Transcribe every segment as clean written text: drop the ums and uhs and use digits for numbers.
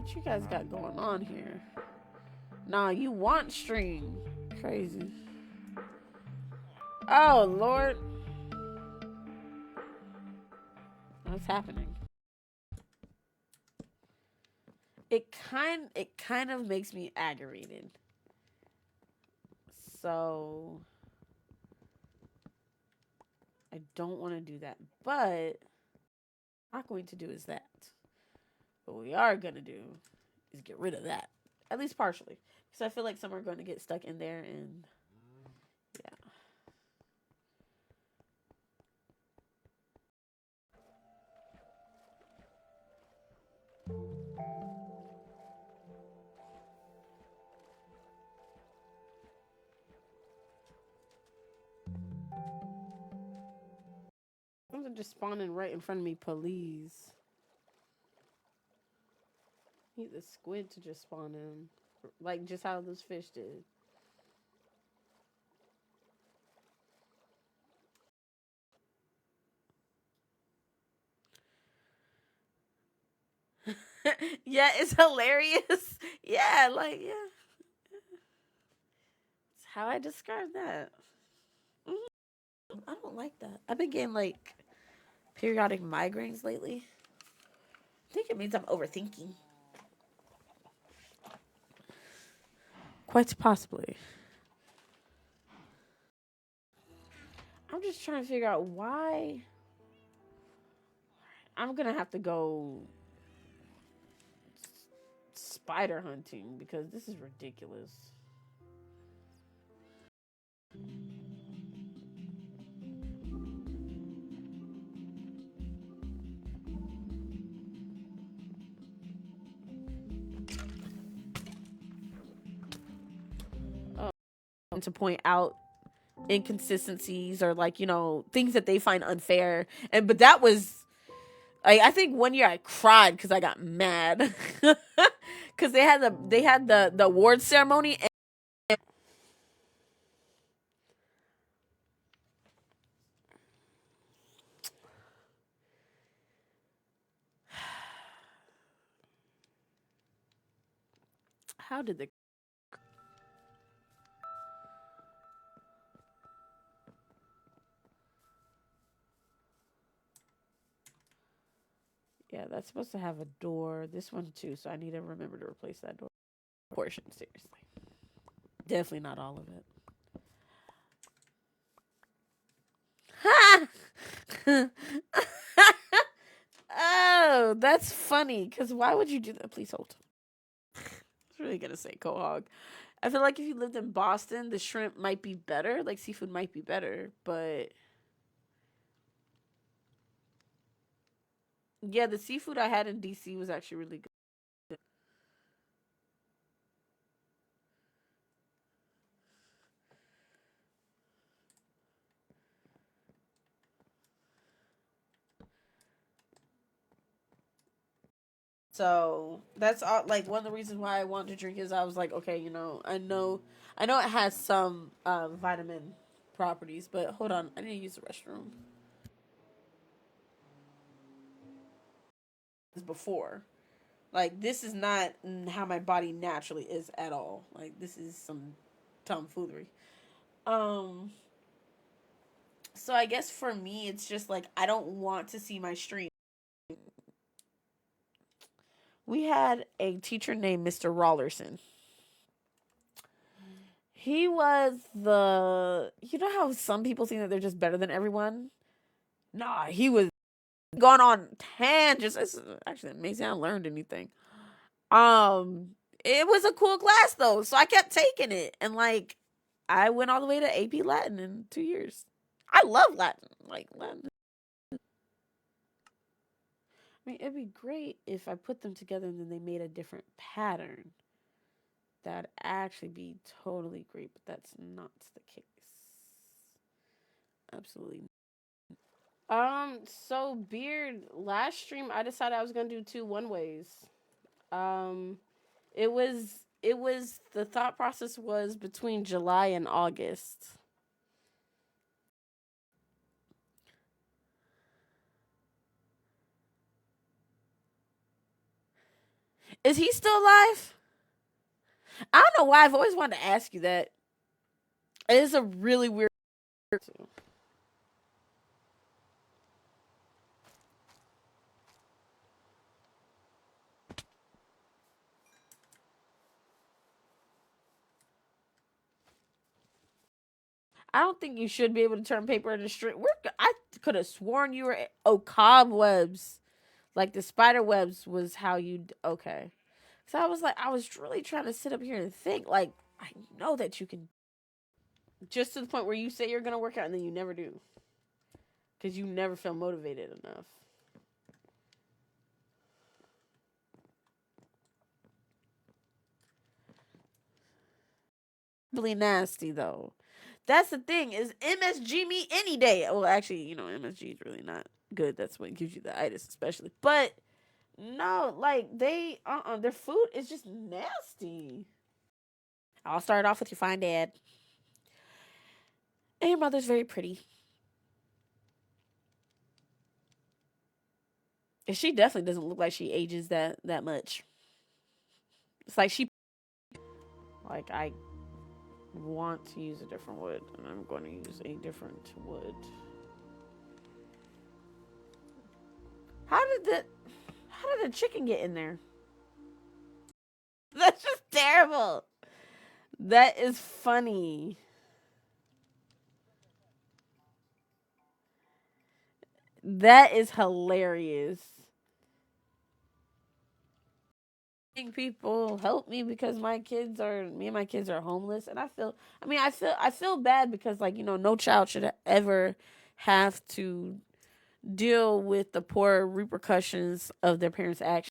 What you guys got going on here? Nah, you want string. Crazy. Oh, Lord. What's happening? It kind of makes me aggravated. So I don't want to do that. But what I'm not going to do is that. What we are going to do is get rid of that. At least partially. Because I feel like some are going to get stuck in there and yeah. Something just spawning right in front of me, please. Need the squid to just spawn in. Like just how those fish did. Yeah, it's hilarious. Yeah, like, yeah. That's how I describe that. I don't like that. I've been getting like periodic migraines lately. I think it means I'm overthinking. Quite possibly. I'm just trying to figure out why. I'm gonna have to go spider hunting because this is ridiculous. To point out inconsistencies or like, you know, things that they find unfair. And but that was I think one year I cried because I got mad because they had the award ceremony. And how did the yeah, that's supposed to have a door. This one too, so I need to remember to replace that door portion. Seriously, definitely not all of it. Oh, that's funny. Because why would you do that? Please hold. I was really gonna say quahog. I feel like if you lived in Boston, the shrimp might be better. Like seafood might be better, but yeah, the seafood I had in DC was actually really good. So that's all. Like one of the reasons why I wanted to drink is I was like, okay, I know it has some vitamin properties, but hold on, I need to use the restroom. Before, like this is not how my body naturally is at all. Like this is some tomfoolery. Um, so I guess for me, it's just like I don't want to see my stream. We had a teacher named Mr. Rollerson. He was you know how some people think that they're just better than everyone? Nah, he was going on tangents. It's actually amazing. I learned anything. Um, it was a cool class though, so I kept taking it, and like, I went all the way to AP Latin in 2 years. I love Latin. Like Latin. I mean, it'd be great if I put them together and then they made a different pattern. That'd actually be totally great, but that's not the case. Absolutely. So Beard, last stream I decided I was gonna do two one ways. Um, it was the thought process was between July and August. Is he still alive? I don't know why I've always wanted to ask you that. It is a really weird. I don't think you should be able to turn paper into string. I could have sworn you were. Oh, cobwebs. Like the spider webs was how you. Okay. So I was like, I was really trying to sit up here and think. Like, I know that you can. Just to the point where you say you're going to work out and then you never do. Because you never feel motivated enough. Really nasty, though. That's the thing, is MSG me any day. Well, actually, MSG is really not good. That's what gives you the itis, especially. But no, like their food is just nasty. I'll start off with your fine dad. And your mother's very pretty. And she definitely doesn't look like she ages that much. It's like I want to use a different wood, and I'm going to use a different wood. How did the chicken get in there? That's just terrible. That is funny. That is hilarious. People help me because me and my kids are homeless, and I feel bad because, like, no child should ever have to deal with the poor repercussions of their parents' actions.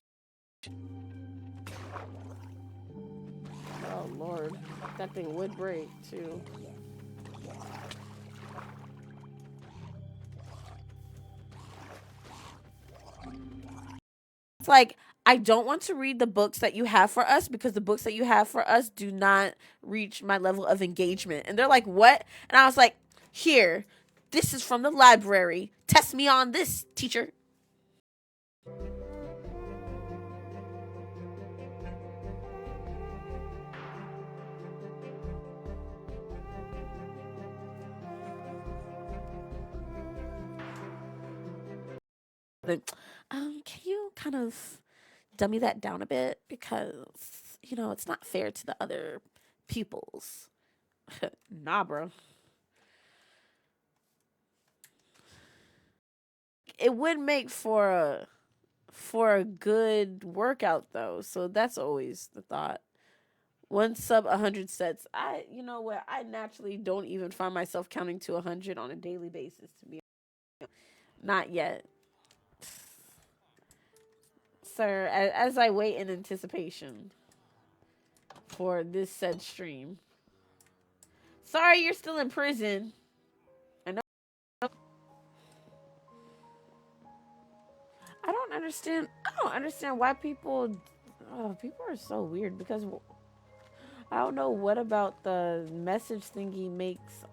Oh Lord, that thing would break too. It's like, I don't want to read the books that you have for us because the books that you have for us do not reach my level of engagement. And they're like, what? And I was like, here, this is from the library. Test me on this, teacher. Can you kind of dummy that down a bit? Because, it's not fair to the other pupils. Nah, bro. It would make for a good workout though. So that's always the thought. One sub 100 sets. You know what? I naturally don't even find myself counting to 100 on a daily basis, to be honest. Not yet. Sir, as I wait in anticipation for this said stream. Sorry, you're still in prison. I know. I don't understand why people are so weird, because I don't know what about the message thingy makes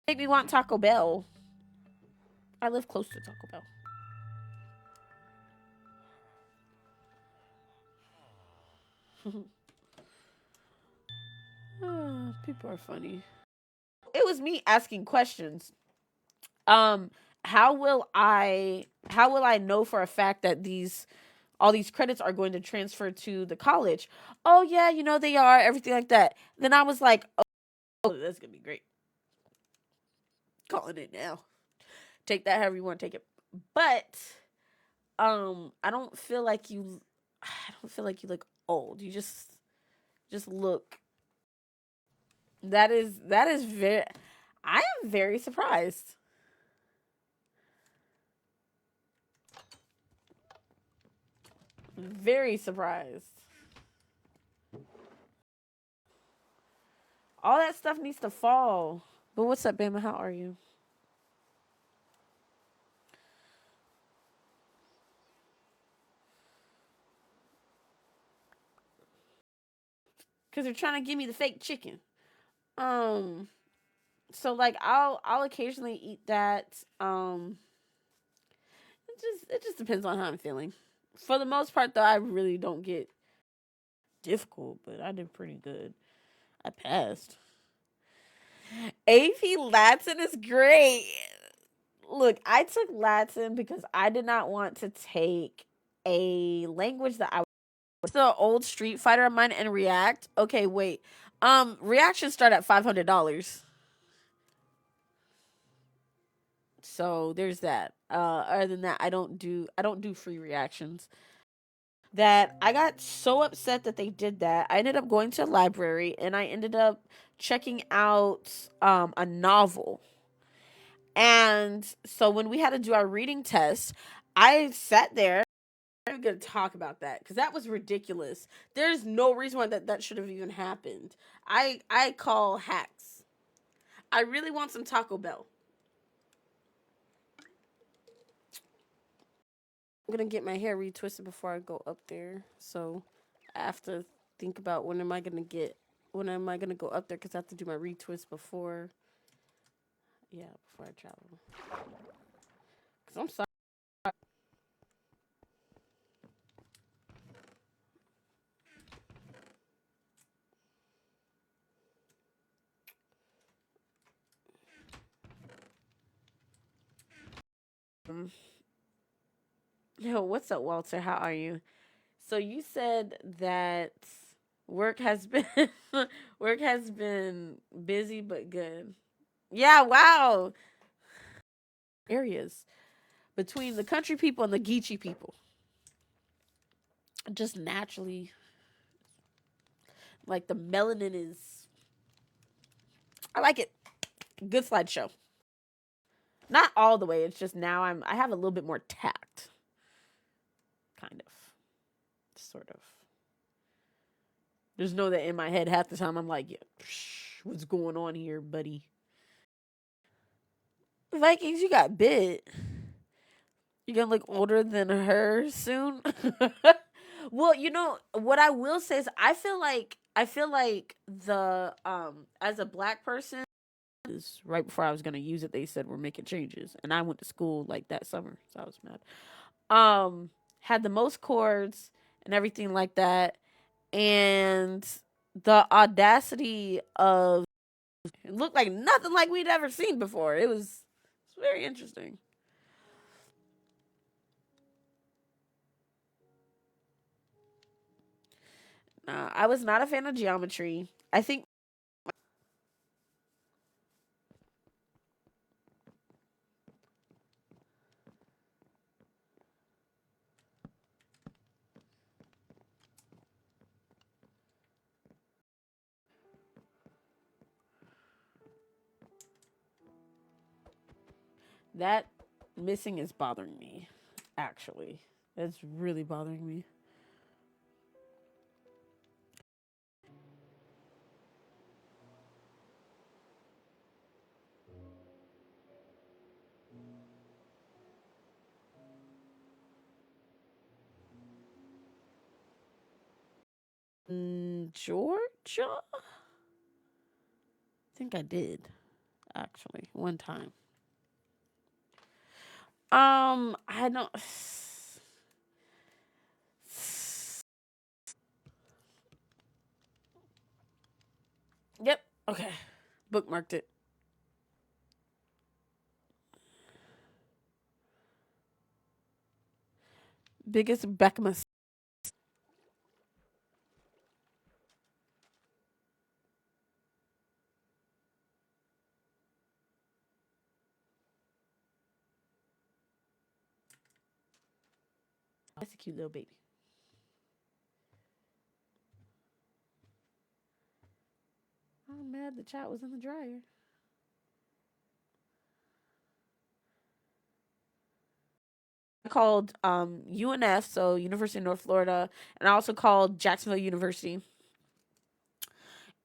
make me want Taco Bell. I live close to Taco Bell. People are funny. It was me asking questions. Um, how will I know for a fact that all these credits are going to transfer to the college? Oh yeah, they are, everything like that. Then I was like, oh, that's gonna be great. Calling it now. Take that however you want to take it. But I don't feel like you look old. You just look. That is very. I am very surprised. Very surprised. All that stuff needs to fall. But what's up, Bama? How are you? because they're trying to give me the fake chicken. So like I'll occasionally eat that. It just depends on how I'm feeling. For the most part, though, I really don't get difficult, but I did pretty good. I passed. AP Latin is great. Look, I took Latin because I did not want to take a language that I was the old Street Fighter of mine and React. Okay, wait. Reactions start at $500. So there's that. Other than that, I don't do free reactions. That I got so upset that they did that. I ended up going to a library and I ended up checking out a novel. And so when we had to do our reading test, I sat there. I'm going to talk about that because that was ridiculous. There's no reason why that should have even happened. I call hacks. I really want some Taco Bell. I'm going to get my hair retwisted before I go up there. So I have to think about when am I going to go up there because I have to do my retwist before I travel. Because I'm sorry. Yo, what's up, Walter? How are you? So you said that work has been work has been busy but good. Yeah, wow. Areas between the country people and the Geechee people. Just naturally, like the melanin is. I like it. Good slideshow. Not all the way. It's just now I have a little bit more tact. Kind of. Sort of. Just know that in my head half the time I'm like, yeah, what's going on here, buddy? Vikings, you got bit. You're gonna look older than her soon. Well, what I will say is I feel like the as a black person is right before I was gonna use it, they said we're making changes. And I went to school like that summer, so I was mad. Had the most chords and everything like that. And the audacity of it looked like nothing like we'd ever seen before. It's very interesting. I was not a fan of geometry. I think that missing is bothering me, actually. It's really bothering me. Georgia? I think I did, actually, one time. I don't. Yep. Okay. Bookmarked it. Biggest Beckmas. That's a cute little baby. I'm mad the chat was in the dryer. I called UNF, so University of North Florida, and I also called Jacksonville University.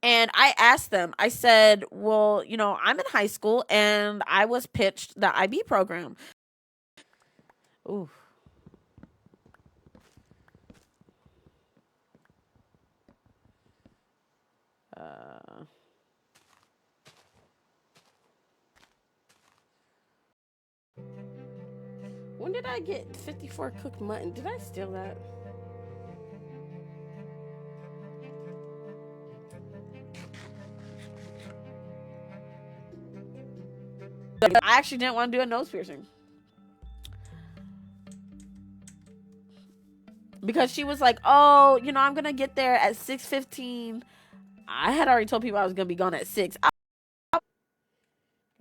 And I asked them, I said, well, I'm in high school and I was pitched the IB program. Ooh. Uh, When did I get 54 cooked mutton? Did I steal that? I actually didn't want to do a nose piercing because she was like, "Oh, I'm gonna get there at 6:15." I had already told people I was gonna be gone at 6. Because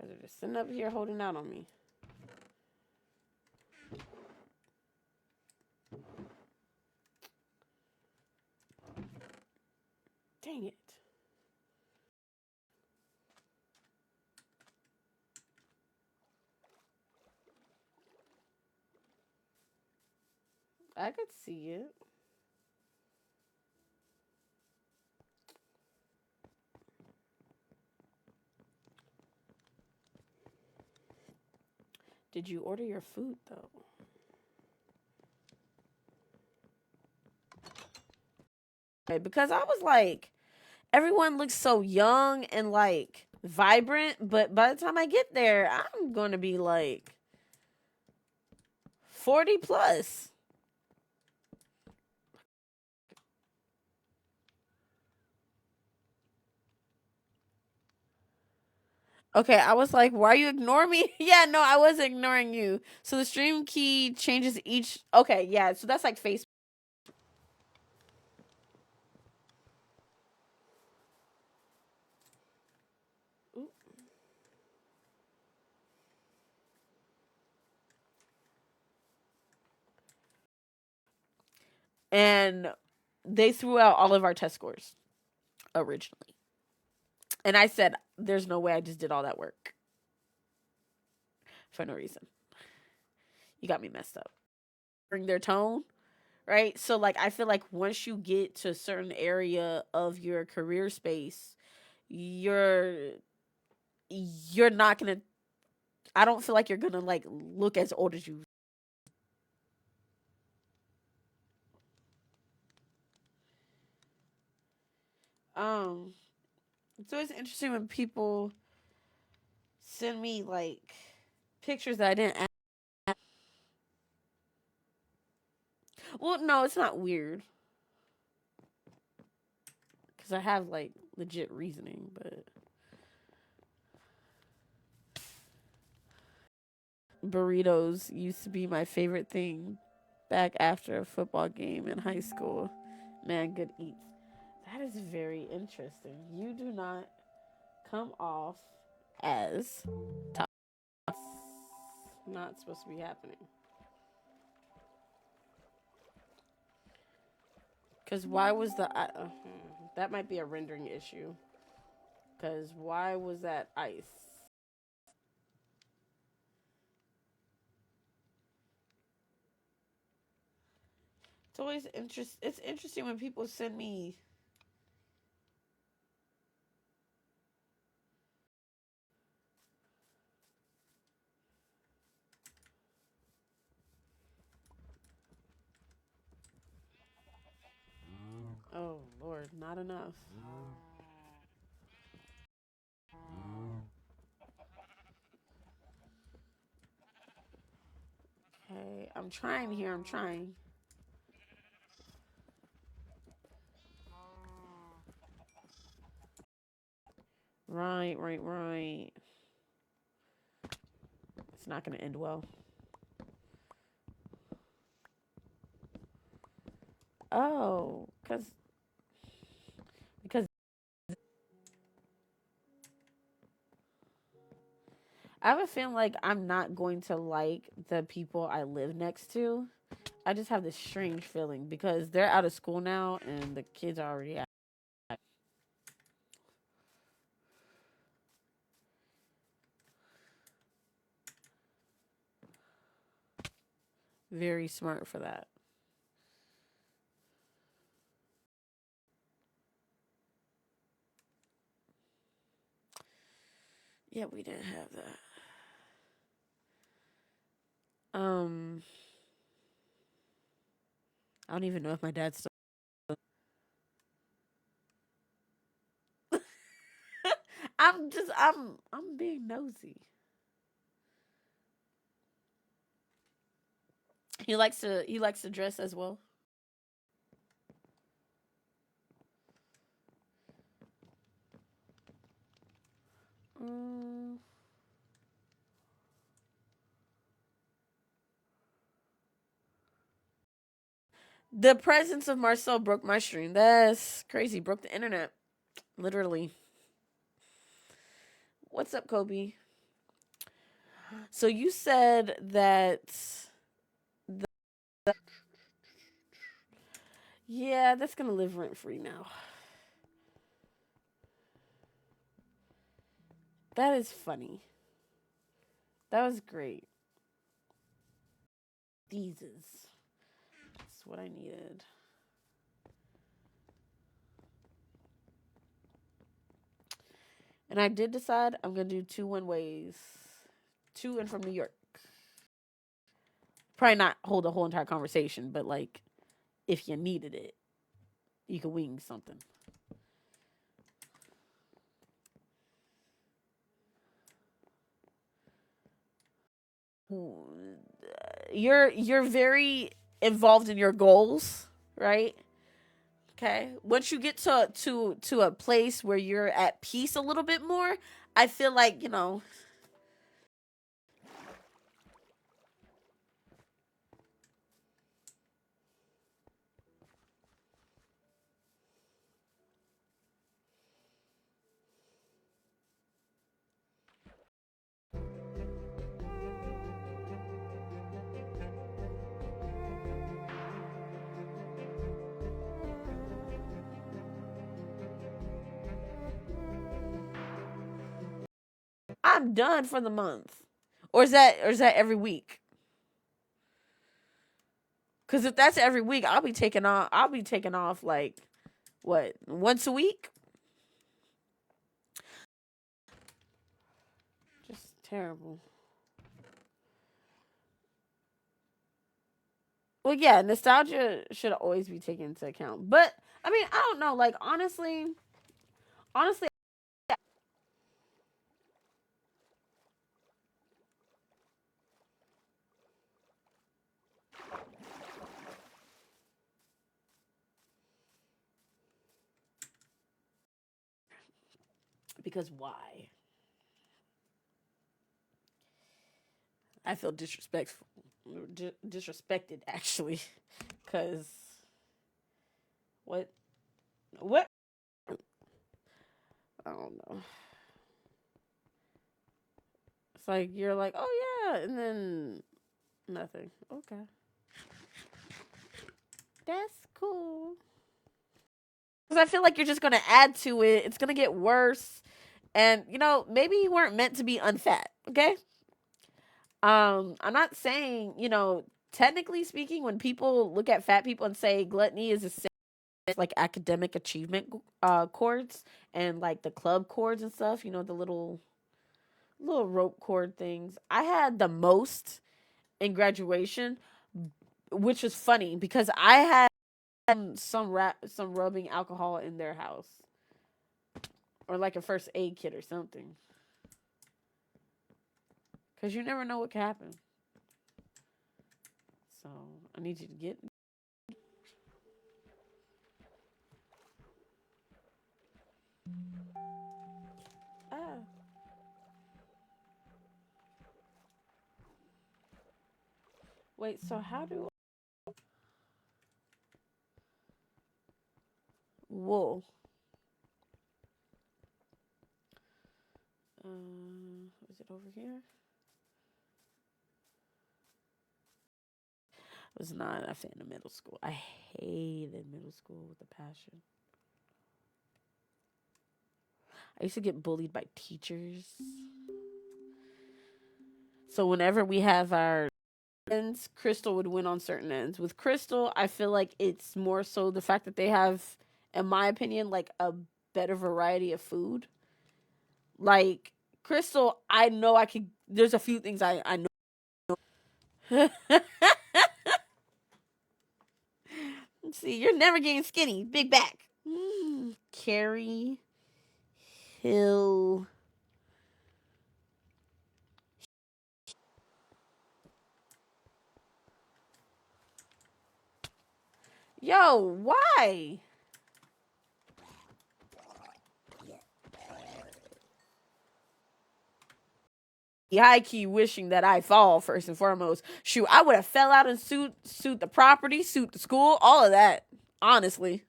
they're just sitting up here holding out on me. Dang it. I could see it. Did you order your food, though? Because I was like, everyone looks so young and like vibrant, but by the time I get there, I'm going to be like 40 plus. Okay, I was like, why are you ignoring me? Yeah, no, I was ignoring you. So the stream key changes each. Okay, yeah, so that's like Facebook. And they threw out all of our test scores originally. And I said, there's no way I just did all that work for no reason. You got me messed up. Bring their tone, right? So like I feel like once you get to a certain area of your career space, you're not gonna I don't feel like you're gonna like look as old as you. Um it's always interesting when people send me like pictures that I didn't ask. Well, no, it's not weird. Cause I have like legit reasoning, but burritos used to be my favorite thing back after a football game in high school. Man, good eats. That is very interesting. You do not come off as tough. Not supposed to be happening. Because why was that might be a rendering issue. Because why was that ice? It's always It's interesting when people send me. Oh, Lord, not enough. Okay, I'm trying here. I'm trying. Right. It's not going to end well. Oh, because I have a feeling like I'm not going to like the people I live next to. I just have this strange feeling because they're out of school now and the kids are already out. Very smart for that. Yeah, we didn't have that. I don't even know if my dad's still. I'm being nosy. He likes to dress as well. Mm. The presence of Marcel broke my stream. That's crazy. Broke the internet. Literally. What's up, Kobe? So you said that yeah, that's gonna live rent free now. That is funny. That was great. Jesus. That's what I needed. And I did decide I'm gonna do 2 one ways. To and from New York. Probably not hold the whole entire conversation, but like if you needed it, you could wing something. You're very involved in your goals, right? Okay. Once you get to a place where you're at peace a little bit more, I feel like, I'm done for the month. Or is that every week? Cuz if that's every week, I'll be taking off like what, once a week? Just terrible. Well, yeah, nostalgia should always be taken into account. But I mean, I don't know, like honestly because why? I feel disrespected actually, cuz what what I don't know. It's like you're like, "Oh yeah," and then nothing. Okay. That's cool. Cuz I feel like you're just going to add to it. It's going to get worse. And maybe you weren't meant to be unfat, okay? I'm not saying, technically speaking, when people look at fat people and say gluttony is the same as like academic achievement cords and like the club cords and stuff, the little rope cord things. I had the most in graduation, which was funny because I had some rubbing alcohol in their house or like a first aid kit or something. Cuz you never know what can happen. So, I need you to get ah. Wait, so how do wool? Is it over here? I was not a fan of middle school. I hated middle school with a passion. I used to get bullied by teachers. So whenever we have our ends, Crystal would win on certain ends. With Crystal, I feel like it's more so the fact that they have, in my opinion, like a better variety of food. Like Crystal, I know I could. There's a few things I know. See, you're never getting skinny. Big back. Carrie. until yo, why? High key wishing that I fall first and foremost. Shoot, I would have fell out and suit the property, suit the school, all of that. Honestly.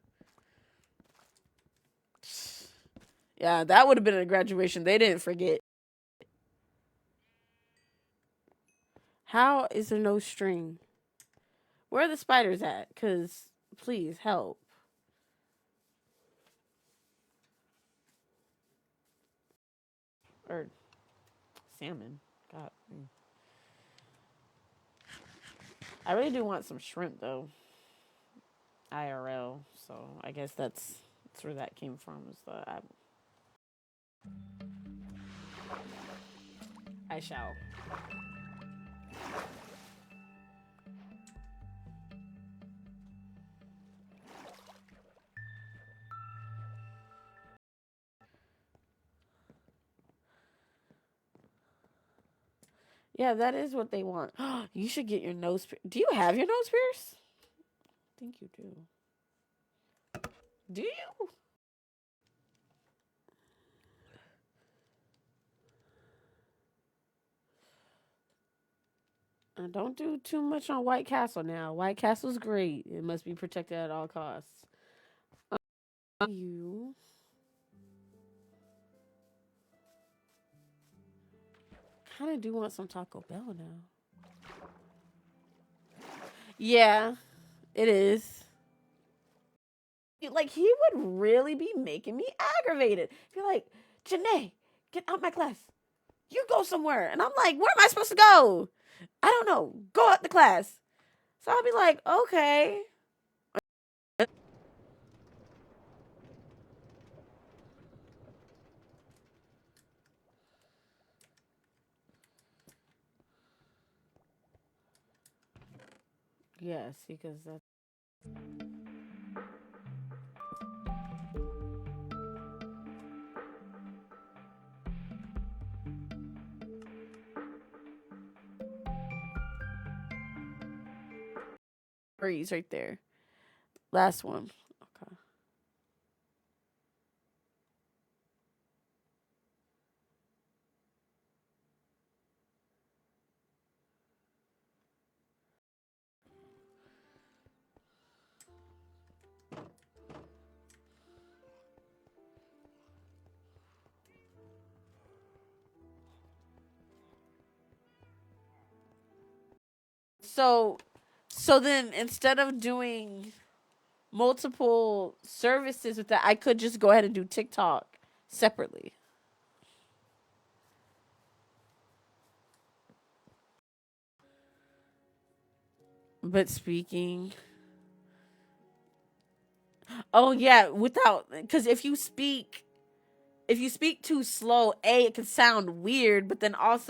Yeah, that would have been a graduation they didn't forget. How is there no string? Where are the spiders at? Cause please help. Or salmon. God. I really do want some shrimp though. IRL. So I guess that's where that came from. Is the I shall. Yeah, that is what they want. You should get your nose pierced. Do you have your nose pierced? I think you do. Do you? Don't do too much on White Castle now. White Castle's great. It must be protected at all costs. You kind of do want some Taco Bell now. Yeah, it is. Like, he would really be making me aggravated. Be like, Janae, get out my class. You go somewhere. And I'm like, where am I supposed to go? I don't know. Go out the class. So I'll be like, okay. Yes, because that's freeze right there. Last one. Okay. So then instead of doing multiple services with that, I could just go ahead and do TikTok separately. But speaking, oh yeah, without, because if you speak too slow, it can sound weird, but then also